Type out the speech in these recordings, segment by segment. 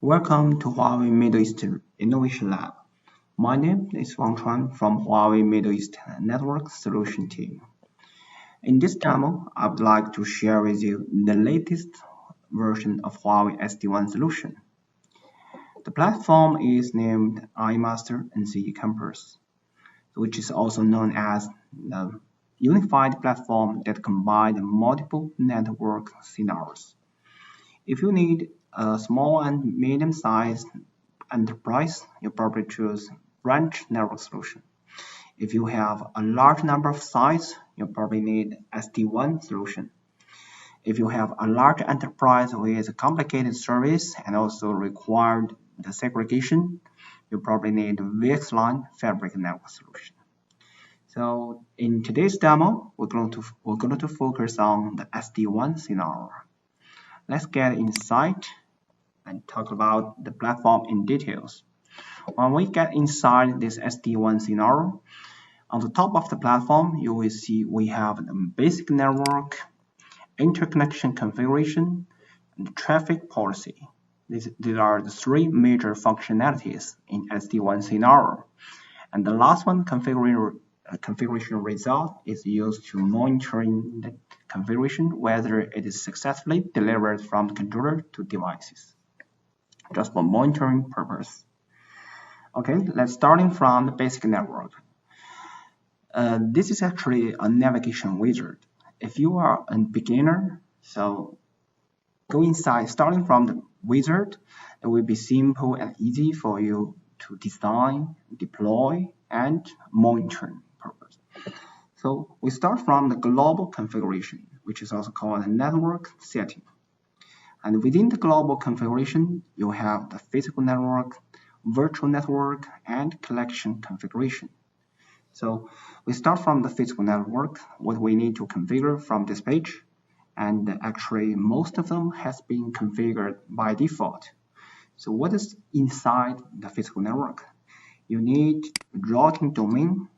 Welcome to Huawei Middle East Innovation Lab. My name is Wang Chuan from Huawei Middle East Network Solution Team. In this demo, I would like to share with you the latest version of Huawei SD-WAN solution. The platform is named iMaster SDN-Campus, which is also known as the unified platform that combines multiple network scenarios. If you need a small and medium-sized enterprise, you probably choose branch network solution. If you have a large number of sites, you probably need SD-WAN solution. If you have a large enterprise with a complicated service and also required the segregation, you probably need VXLAN fabric network solution. So in today's demo, we're going to focus on the SD-WAN scenario. Let's get inside and talk about the platform in details. When we get inside this SD-WAN scenario, on the top of the platform, you will see we have the basic network, interconnection configuration, and traffic policy. These are the three major functionalities in SD-WAN scenario. And the last one, configuration result, is used to monitoring the configuration whether it is successfully delivered from the controller to devices, just for monitoring purpose. Okay, let's starting from the basic network. This is actually a navigation wizard. If you are a beginner, so go inside, starting from the wizard, it will be simple and easy for you to design, deploy, and monitor purpose. So we start from the global configuration, which is also called a network setting. And within the global configuration, you have the physical network, virtual network, and collection configuration. So we start from the physical network, what we need to configure from this page. And actually, most of them has been configured by default. So what is inside the physical network? You need routing domain.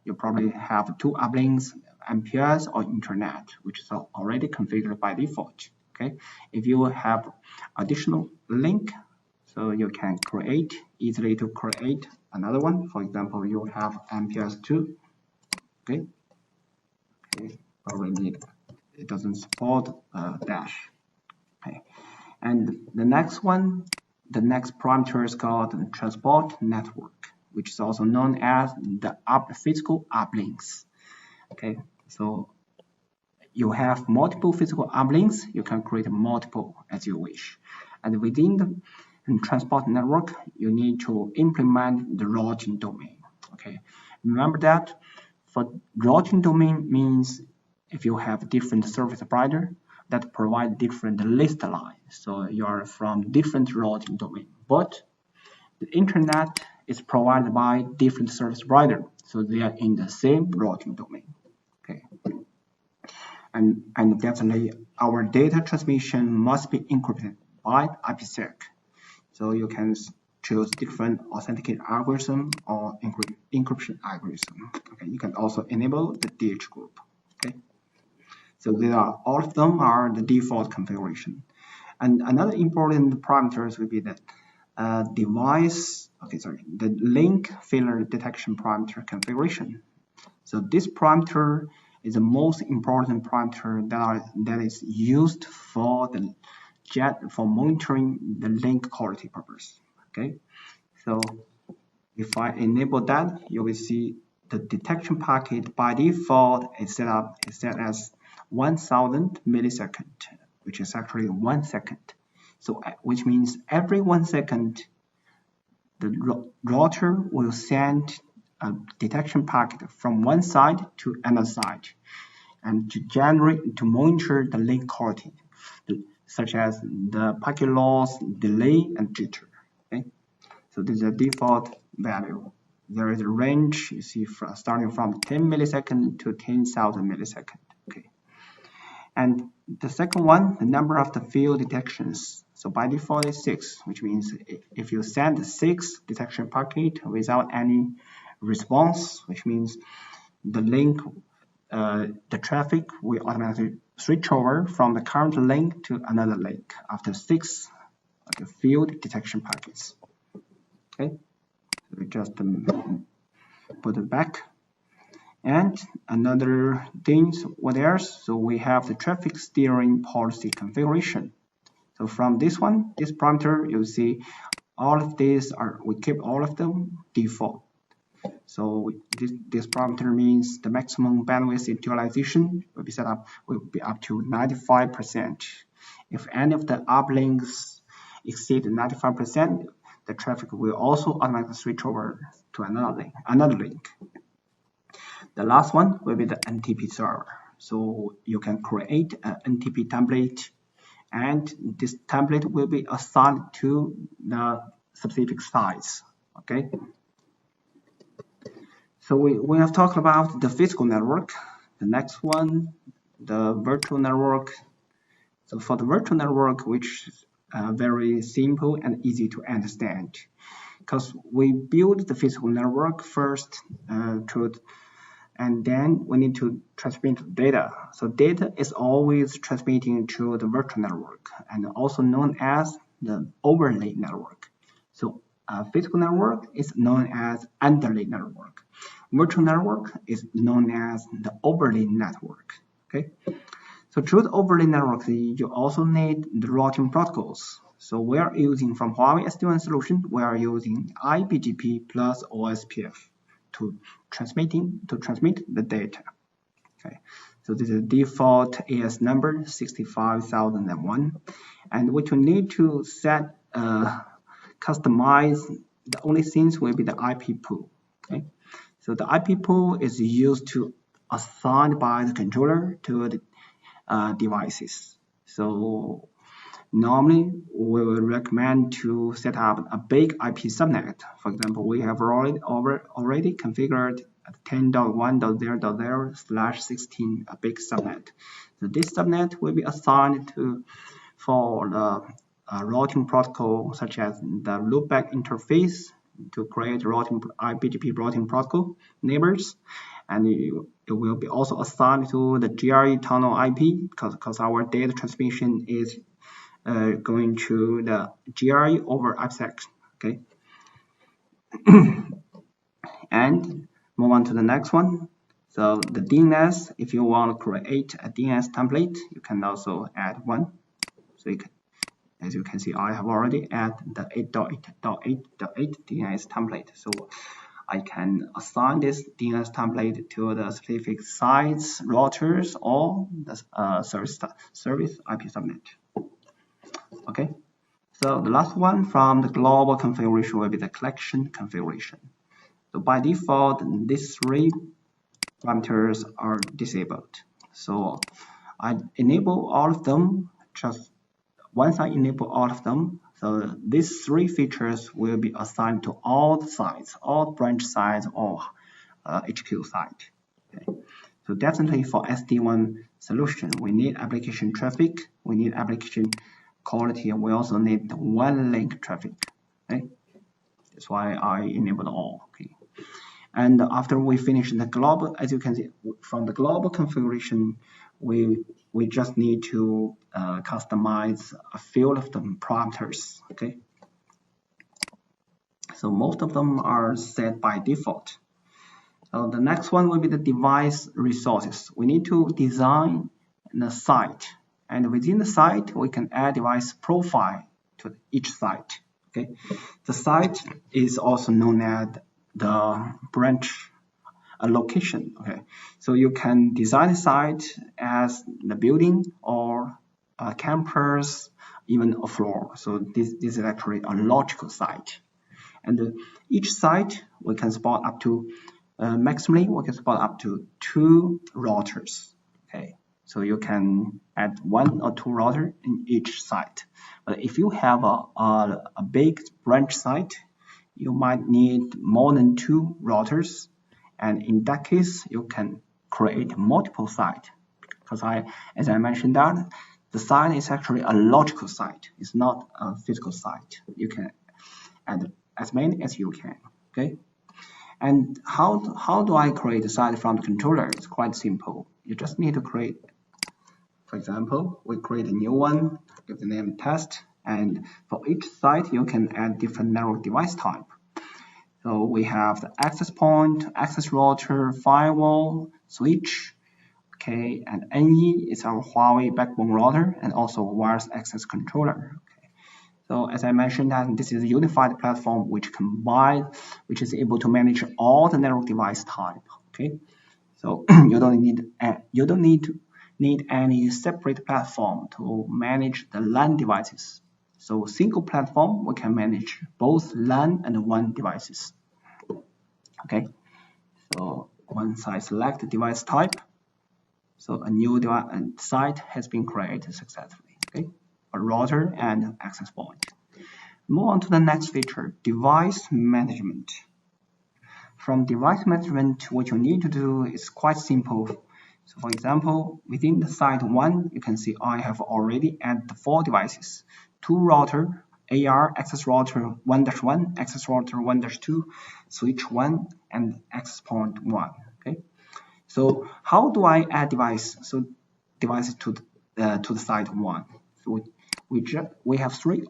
You probably have two uplinks, MPLS or Internet, which is already configured by default. Okay, if you have additional link, so you can easily create another one. For example, you have MPLS2. Okay, probably need it doesn't support dash. Okay, and the next one, the next parameter is called transport network, which is also known as the physical uplinks. Okay, so you have multiple physical uplinks, you can create multiple as you wish. And within the transport network, you need to implement the routing domain. Okay, remember that for routing domain means if you have different service provider that provide different list lines, so you are from different routing domain. But the internet is provided by different service provider, so they are in the same routing domain. Okay. And definitely our data transmission must be encrypted by IPsec. So you can choose different authentication algorithm or encryption algorithm. Okay, you can also enable the DH group. Okay, so all of them are the default configuration. And another important parameters would be that the link failure detection parameter configuration. So this parameter is the most important parameter that is used for monitoring the link quality purpose. Okay, so if I enable that, you will see the detection packet by default is set as 1000 millisecond, which is actually 1 second. So which means every 1 second, the router will send a detection packet from one side to another side, and to monitor the link quality, such as the packet loss, delay, and jitter. Okay, so this is a default value. There is a range you see starting from 10 millisecond to 10,000 millisecond. Okay, and the second one, the number of the field detections. So by default is 6, which means if you send 6 detection packet without any response, which means the link, the traffic will automatically switch over from the current link to another link after 6 okay, field detection packets. Okay, so we just put it back. And another thing, what else? So we have the traffic steering policy configuration. So from this one, this parameter, you see all of these we keep all of them default. So this parameter means the maximum bandwidth utilization will be up to 95%. If any of the uplinks exceed 95%, the traffic will also automatically switch over to another link. The last one will be the NTP server. So you can create an NTP template, and this template will be assigned to the specific size. Okay. So we have talked about the physical network. The next one, the virtual network. So for the virtual network, which is very simple and easy to understand, because we build the physical network first and then we need to transmit data. So data is always transmitting to the virtual network, and also known as the overlay network. So physical network is known as underlay network. Virtual network is known as the overlay network. Okay. So through the overlay network, you also need the routing protocols. So we are using from Huawei SD-WAN solution, we are using IBGP plus OSPF to transmit the data. Okay. So this is default AS number 65001, and what you need to set customize, the only things will be the IP pool. Okay. So the IP pool is used to assign by the controller to the devices. So normally we will recommend to set up a big IP subnet. For example, we have already configured 10.1.0.0/16 a big subnet. So this subnet will be assigned for the routing protocol, such as the loopback interface, to create IBGP routing protocol neighbors, and it will be also assigned to the GRE tunnel IP, because our data transmission is going to the GRE over IPsec. Okay. And move on to the next one. So the DNS, if you want to create a DNS template, you can also add one. So you can, as you can see, I have already added the 8.8.8.8 DNS template. So I can assign this DNS template to the specific sites, routers, or the service IP subnet. Okay. So the last one from the global configuration will be the collection configuration. So by default, these three parameters are disabled. So I enable all of them. Just once I enable all of them, so these three features will be assigned to all the sites, all branch sites or HQ site. Okay. So definitely for SD-WAN solution, we need application traffic, we need application quality, and we also need the one link traffic. Okay. That's why I enabled all. Okay. And after we finish the global, as you can see from the global configuration, we just need to customize a few of the parameters. Okay. So most of them are set by default. So the next one will be the device resources. We need to design the site, and within the site we can add device profile to each site. Okay. The site is also known as the branch location. Okay, so you can design a site as the building or a campus, even a floor. So this is actually a logical site, and each site we can support up to maximally we can support up to 2 routers. Okay, so you can add 1 or 2 routers in each site. But if you have a big branch site, you might need more than 2 routers, and in that case you can create multiple sites, because as I mentioned that the site is actually a logical site, it's not a physical site. You can add as many as you can. Okay, and how do I create a site from the controller? It's quite simple. You just need to create, for example, we create a new one, give the name test, And for each site, you can add different network device type. So we have the access point, access router, firewall, switch, okay, and NE is our Huawei backbone router and also wireless access controller. Okay. So as I mentioned, that this is a unified platform which is able to manage all the network device type. Okay, so you don't need any separate platform to manage the LAN devices. So single platform, we can manage both LAN and WAN devices. Okay, so once I select the device type, so a new site has been created successfully. Okay, a router and access point. Move on to the next feature, device management. From device management, what you need to do is quite simple. So for example, within the site 1, you can see I have already added 4 devices, 2 router, AR access router 1-1, access router 1-2, switch 1, and access point 1. Okay. So how do I add devices to the site 1? So we have three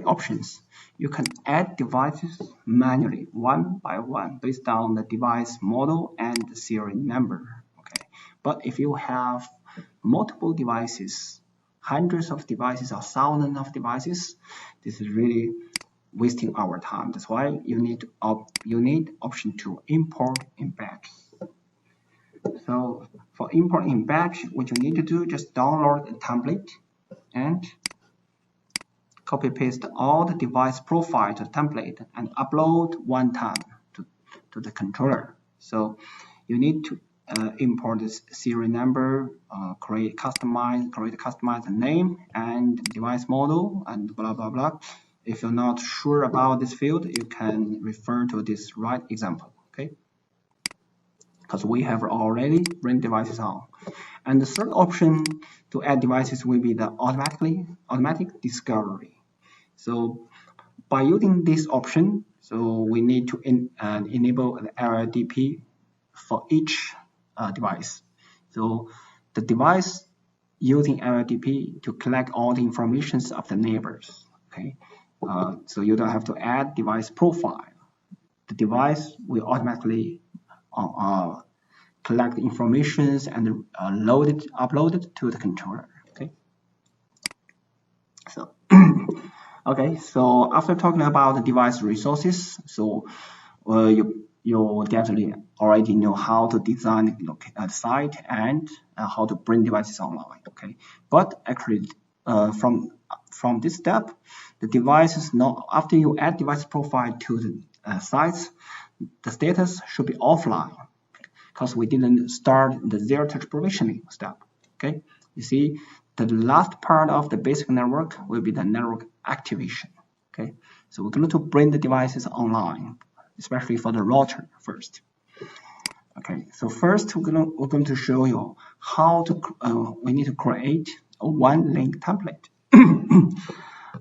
options. You can add devices manually, one by one, based on the device model and the serial number. Okay, but if you have multiple devices, hundreds of devices or thousands of devices, this is really wasting our time. That's why you need option 2, import in batch. So for import in batch, what you need to do, just download a template and copy paste all the device profile to the template and upload one time to the controller. So you need to import this serial number, customize the name and device model and blah blah blah. If you're not sure about this field, you can refer to this right example. Okay, because we have already bring devices on. And the third option to add devices will be the automatic discovery. So by using this option, so we need to enable an LLDP for each device. So the device using LLDP to collect all the information of the neighbors. Okay, so you don't have to add device profile. The device will automatically collect information and upload it to the controller. Okay, so okay, so after talking about the device resources, so you definitely already know how to design the site and how to bring devices online. Okay, but actually from this step, the devices not after you add device profile to the sites, the status should be offline because we didn't start the zero touch provisioning step. Okay, you see the last part of the basic network will be the network activation. Okay, so we're going to bring the devices online, especially for the router first. Okay, so first we're going to show you how to we need to create a one link template.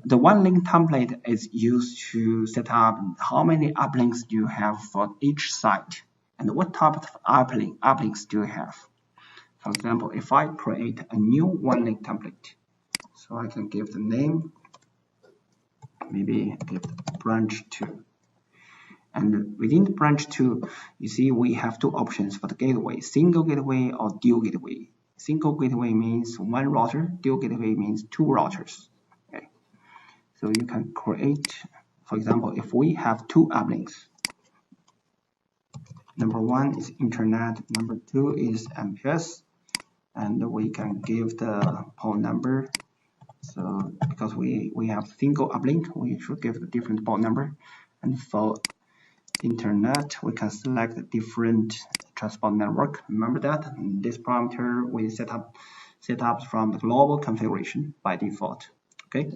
The one link template is used to set up how many uplinks do you have for each site and what type of uplinks do you have. For example, if I create a new one link template, so I can give the name, maybe give branch 2. And within the branch 2, you see we have 2 options for the gateway, single gateway or dual gateway. Single gateway means 1 router, dual gateway means 2 routers. Okay. So you can create, for example, if we have 2 uplinks, number 1 is internet, number 2 is MPS, and we can give the port number. So because we have single uplink, we should give a different port number. And for internet, we can select a different transport network. Remember that this parameter we set up from the global configuration by default. Okay,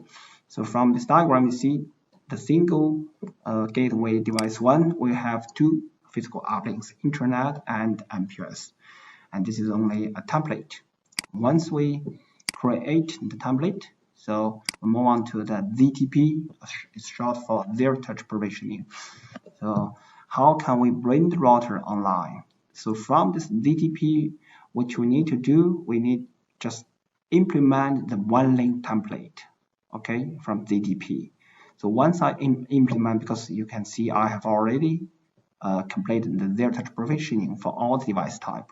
so from this diagram you see the single gateway device 1 we have 2 physical uplinks, internet and MPS, and this is only a template. Once we create the template, so we move on to the ZTP. It's short for zero touch provisioning. So how can we bring the router online? So from this ZTP, what we need to do, we need just implement the one link template. okay, from ZTP. So once I implement, because you can see I have already completed the zero-touch provisioning for all the device type.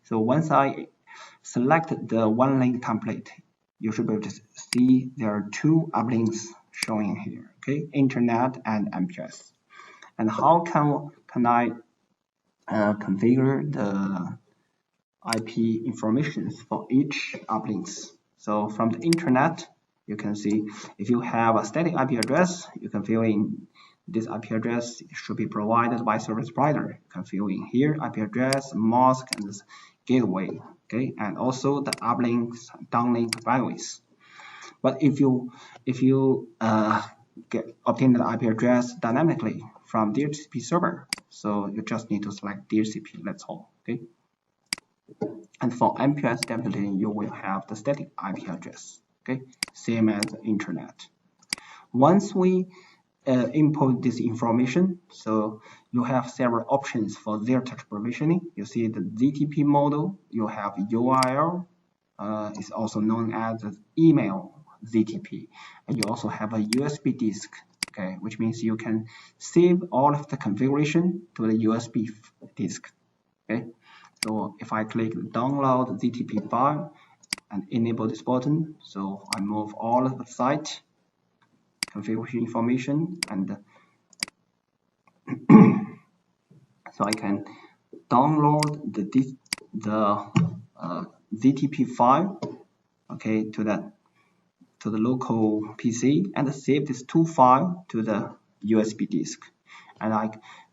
So once I select the one link template, you should be able to see there are two uplinks showing here, okay, internet and MPS. And how can I configure the IP information for each uplinks? So from the internet, you can see if you have a static IP address, you can fill in this IP address should be provided by service provider. You can fill in here IP address, mask, and this gateway, okay, and also the uplinks, downlink bandwidth. But if you obtain the IP address dynamically from DHCP server, so you just need to select DHCP. That's all, okay. And for MPS, definitely you will have the static IP address, okay, same as the internet. Once we import this information, so you have several options for zero-touch provisioning. You see the ZTP model, you have URL, is also known as the email ZTP, and you also have a USB disk, okay, which means you can save all of the configuration to the USB disk, okay. So if I click download ZTP file and enable this button, so I move all of the site configuration information, and so I can download the ZTP file, okay, to the local PC, and save this two file to the USB disk. And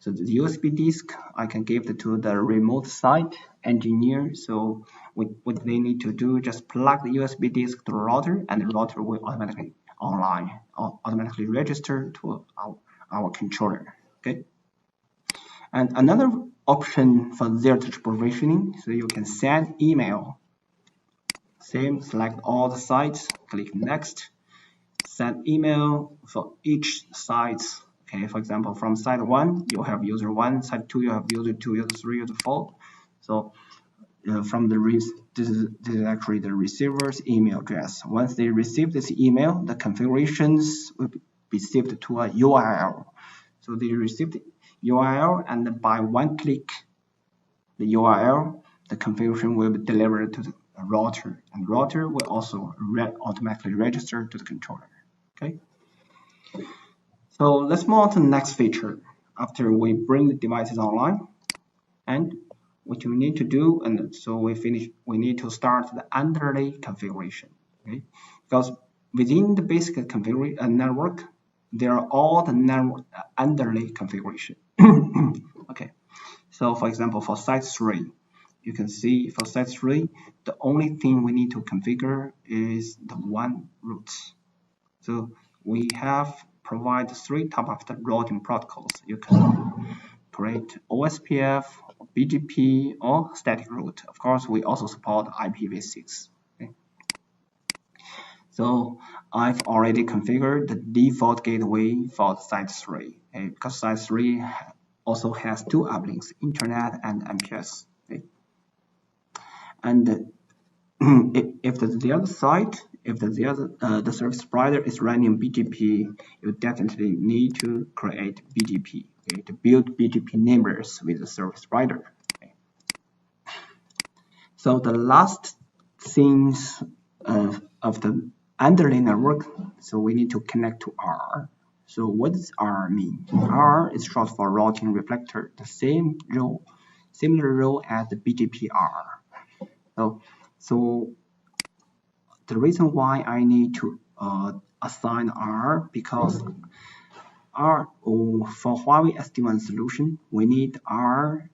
so the USB disk I can give it to the remote site engineer. So what they need to do, just plug the USB disk to the router, and the router will automatically online or automatically register to our controller, okay. And another option for zero-touch provisioning, so you can send email. Same, select all the sites, click next, send email for each site. Okay, for example, from site 1 you have user 1, site 2 you have user 2, user 3, user 4. So from this is actually the receiver's email address. Once they receive this email, the configurations will be saved to a URL. So they receive the URL, and by one click the URL, the configuration will be delivered to the router, and router will also automatically register to the controller, okay. So let's move on to the next feature after we bring the devices online. And what you need to do, and so we need to start the underlay configuration, okay? Because within the basic configuration network, there are all the network underlay configuration. Okay, so for example, for site 3, you can see for site 3, the only thing we need to configure is the WAN routes. So we have provided 3 types of the routing protocols. You can create OSPF, BGP, or static route. Of course, we also support IPv6. Okay. So I've already configured the default gateway for site 3, okay, because site 3 also has 2 uplinks, internet and MPS. Okay. And if the other site, if the service provider is running BGP, you definitely need to create BGP, okay, to build BGP neighbors with the service provider. Okay. So the last things of the underlay network, so we need to connect to R. So what does R mean? R is short for routing reflector, the similar role as the BGP-R. So the reason why I need to assign R, because R for Huawei SD-WAN solution, we need R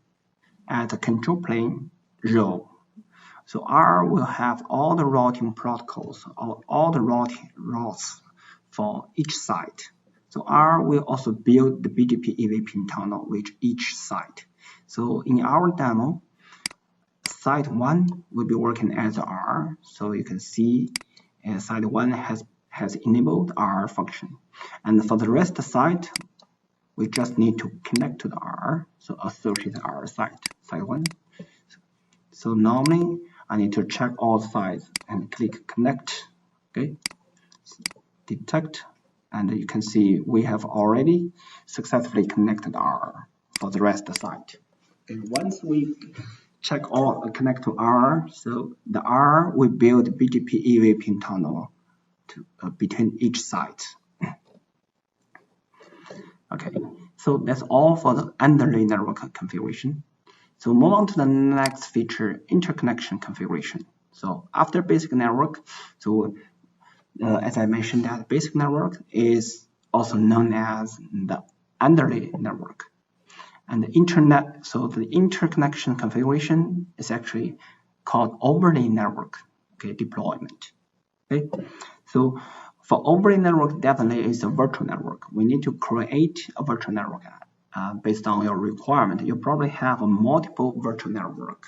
at the control plane role. So R will have all the routing protocols, all the routing routes for each site. So R will also build the BGP EVPN tunnel with each site. So in our demo, site 1 will be working as R. So you can see site 1 has enabled R function. And for the rest of the site, we just need to connect to the R. So associate R site 1. So normally I need to check all sites and click connect. Okay. detect, and you can see we have already successfully connected R for the rest of the site. Okay, once we check all connect to R, so the R we build BGP EV pin tunnel to, between each site. Okay, so that's all for the underlay network configuration. So move on to the next feature, interconnection configuration. So after basic network, so as I mentioned, that basic network is also known as the underlay network. And the internet, so the interconnection configuration is actually called overlay network, okay, deployment. Okay, so for overlay network, definitely is a virtual network. We need to create a virtual network based on your requirement. You probably have a multiple virtual network,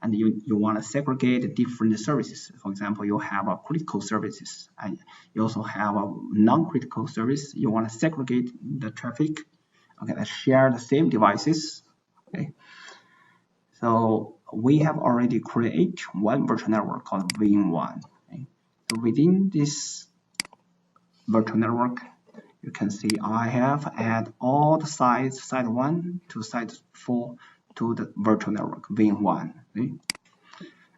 and you want to segregate different services. For example, you have a critical services, and you also have a non-critical service. You want to segregate the traffic. Okay, let's share the same devices. Okay, so we have already created one virtual network called WLAN. Okay? So within this virtual network, you can see I have add all the sites, site 1 to site 4 to the virtual network WLAN. Okay?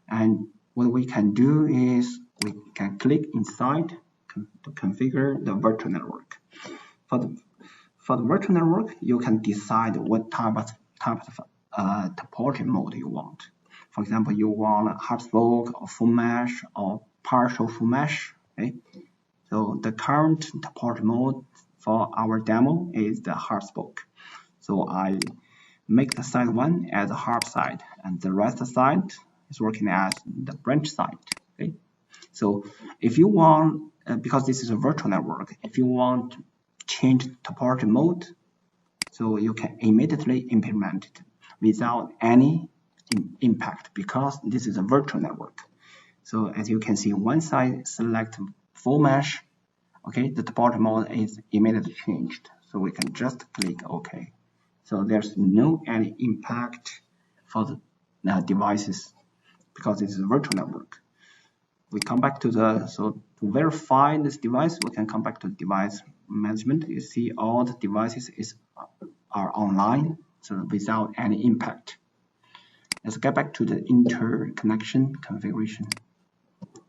And what we can do is we can click inside to configure the virtual network. For the virtual network, you can decide what type of topology mode you want. For example, you want a hard spoke or full mesh or partial full mesh. Okay? So the current topology mode for our demo is the hard spoke. So I make the site 1 as a hard side, and the rest of the site is working as the branch side. Okay? So if you want, because this is a virtual network, if you want to change topology mode, so you can immediately implement it without any impact, because this is a virtual network. So as you can see, one side select full mesh, okay, the topology mode is immediately changed. So we can just click OK. So there's no any impact for the devices because it is a virtual network. We come back to to verify this device, we can come back to device management. You see all the devices are online, so without any impact. Let's get back to the interconnection configuration.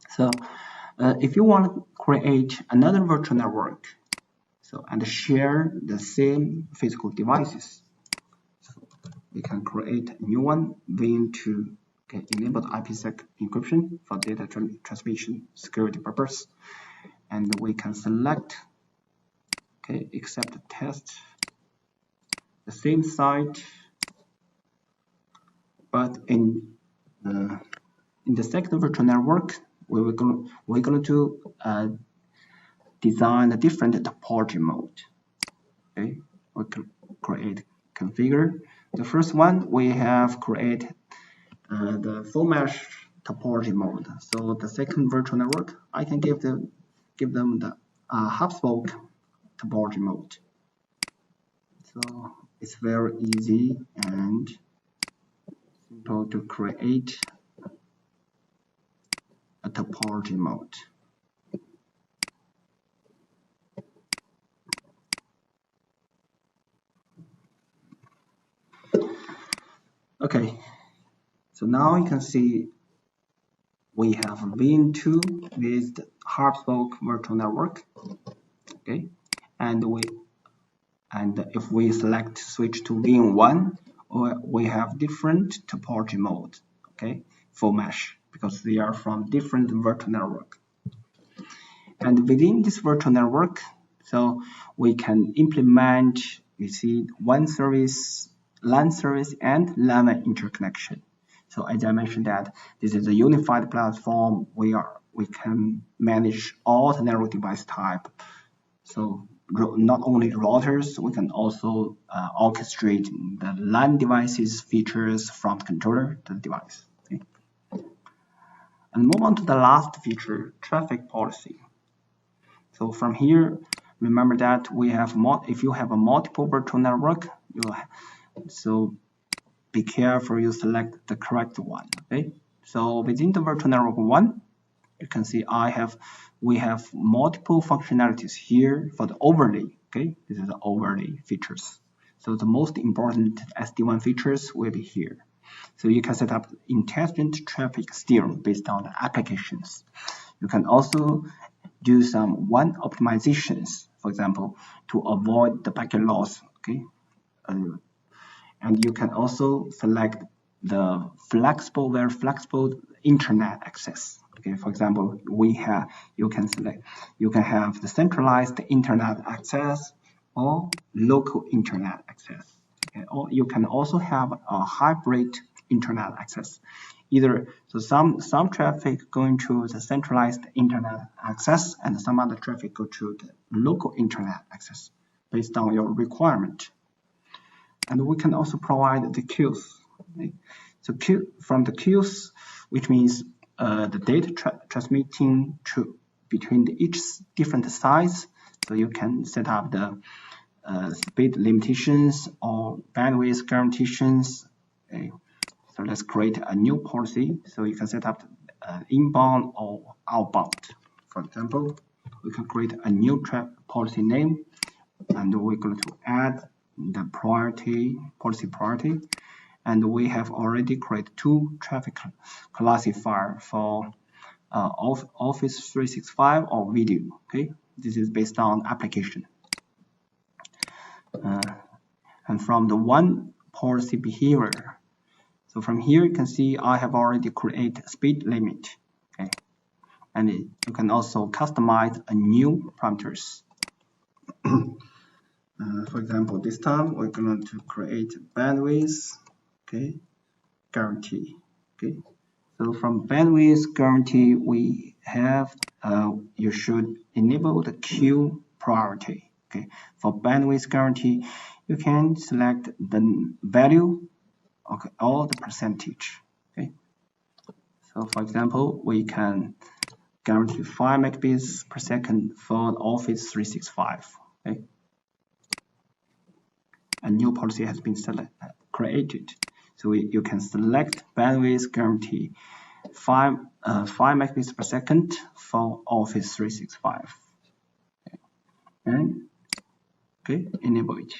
So if you want to create another virtual network, so and share the same physical devices, so we can create a new one, Win2. Okay, enable IPsec encryption for data transmission security purpose, and we can select, okay, accept the test, the same site, but in the second virtual network, we're going to design a different topology mode. Okay, we can create configure. The first one we have created the full mesh topology mode. So the second virtual network, I can give them the hub spoke topology mode. So it's very easy and simple to create a topology mode. Okay, so now you can see we have Win2 with the hub spoke virtual network. Okay, and if we select switch to Win1, we have different topology mode. Okay, full mesh, because they are from different virtual network. And within this virtual network, so we can implement, you see, one service, LAN service, and LAN interconnection. So as I mentioned that this is a unified platform. We can manage all the network device type. So not only routers, we can also orchestrate the LAN devices features from the controller to the device. Okay? And move on to the last feature, traffic policy. So from here, remember that we have if you have a multiple virtual network, so be careful you select the correct one. Okay. So within the virtual network 1, you can see we have multiple functionalities here for the overlay. Okay, this is the overlay features. So the most important SD-WAN features will be here. So you can set up intelligent traffic steering based on the applications. You can also do some WAN optimizations, for example, to avoid the packet loss. Okay, and you can also select the very flexible internet access. Okay, for example, you can have the centralized internet access or local internet access. Okay, or you can also have a hybrid internet access. So some traffic going to the centralized internet access and some other traffic go to the local internet access based on your requirement. And we can also provide the queues. Okay? So from the queues, which means the data transmitting between each different sites. So you can set up the speed limitations or bandwidth guarantees. Okay? So let's create a new policy. So you can set up inbound or outbound. For example, we can create a new policy name, and we're going to add the policy priority, and we have already created two traffic classifier for Office 365 or video. Okay, this is based on application. And from the one policy behavior, so from here you can see I have already created speed limit. Okay, and you can also customize a new parameters. For example, this time we're going to create bandwidth, okay, guarantee. Okay, so from bandwidth guarantee we have you should enable the queue priority. Okay, for bandwidth guarantee you can select the value, okay, or the percentage. Okay, so for example we can guarantee 5 megabits per second for Office 365. Okay. A new policy has been created. So you can select bandwidth guarantee 5 megabits per second for Office 365. Okay. And enable it.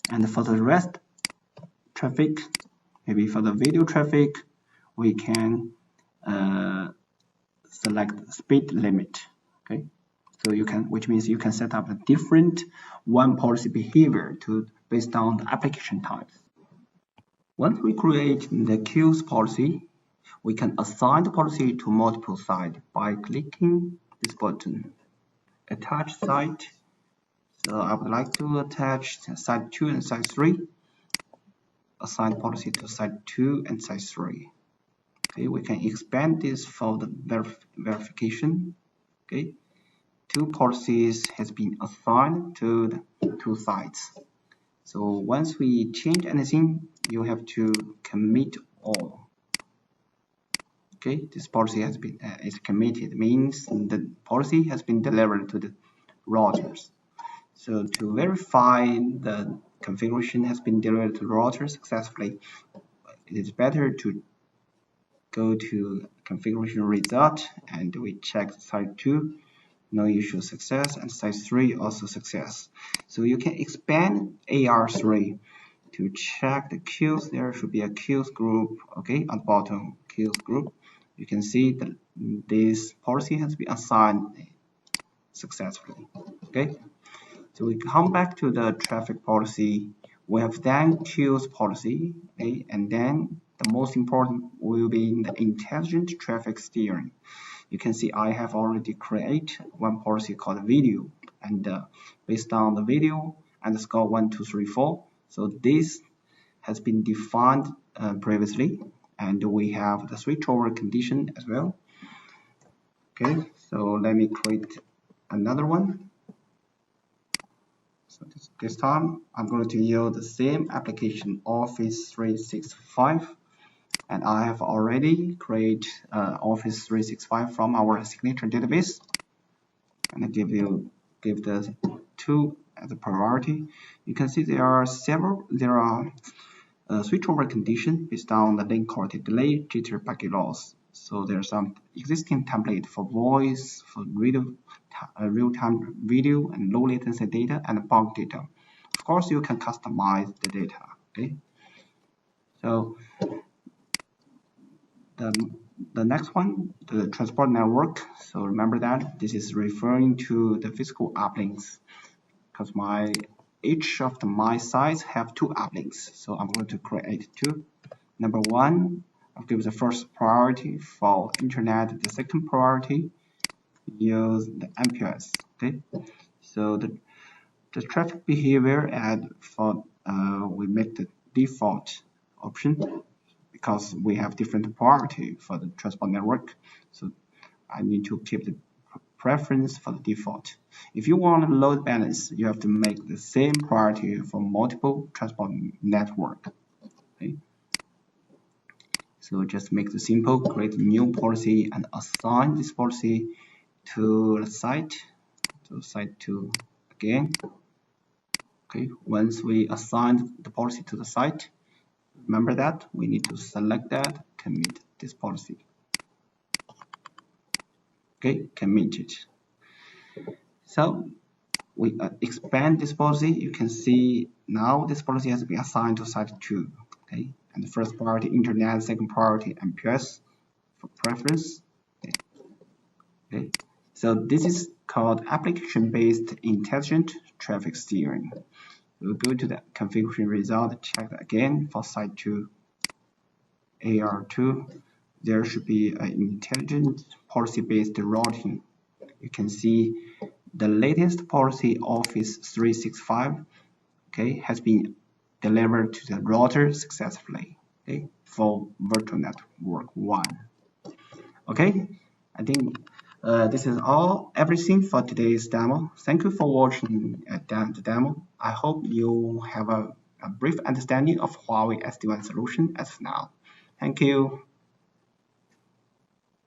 And for the rest traffic, maybe for the video traffic, we can select speed limit. Okay. So you can, which means you can set up a different one policy behavior based on the application types. Once we create the queues policy, we can assign the policy to multiple sites by clicking this button, attach site. So I would like to attach site 2 and site 3. Assign policy to site 2 and site 3. Okay, we can expand this for the verification. Okay. Two policies has been assigned to the two sites. So once we change anything, you have to commit all. Okay, this policy has been is committed, means the policy has been delivered to the routers. So to verify the configuration has been delivered to the router successfully, it is better to go to configuration result and we check site 2. No issue, success, and site 3 also success. So you can expand AR3 to check the queues. There should be a queues group, okay, at the bottom queues group. You can see that this policy has been assigned successfully. Okay, so we come back to the traffic policy. We have then queues policy, okay, and then the most important will be the intelligent traffic steering. You can see I have already created one policy called video, and based on the video underscore 1234. So this has been defined previously, and we have the switchover condition as well. Okay, so let me create another one. So this time I'm going to use the same application, Office 365. And I have already created Office 365 from our signature database, and I give the 2 as a priority. You can see there are switchover conditions based on the link quality delay, jitter, packet loss. So there's some existing template for voice, for real-time video and low latency data and bulk data. Of course, you can customize the data. Okay. So the next one, the transport network. So remember that this is referring to the physical uplinks, because each of my sites have two uplinks. So I'm going to create two. Number one, I'll give the first priority for internet. The second priority, use the MPLS. Okay. So the traffic behavior we make the default option, because we have different priority for the transport network. So I need to keep the preference for the default. If you want a load balance, you have to make the same priority for multiple transport network. Okay. So just make the simple, create a new policy and assign this policy to the site, again. Okay, once we assign the policy to the site, remember that we need to select that, commit this policy. Okay, commit it. So we expand this policy. You can see now this policy has been assigned to site 2. Okay, and the first priority internet, second priority MPLS for preference. Okay, so this is called application-based intelligent traffic steering. We'll go to the configuration result, check that again for site 2, AR2. There should be an intelligent policy-based routing. You can see the latest policy, Office 365, okay, has been delivered to the router successfully, okay, for virtual network 1. Okay, I think this is everything for today's demo. Thank you for watching the demo. I hope you have a brief understanding of Huawei SD-WAN solution as of now. Thank you.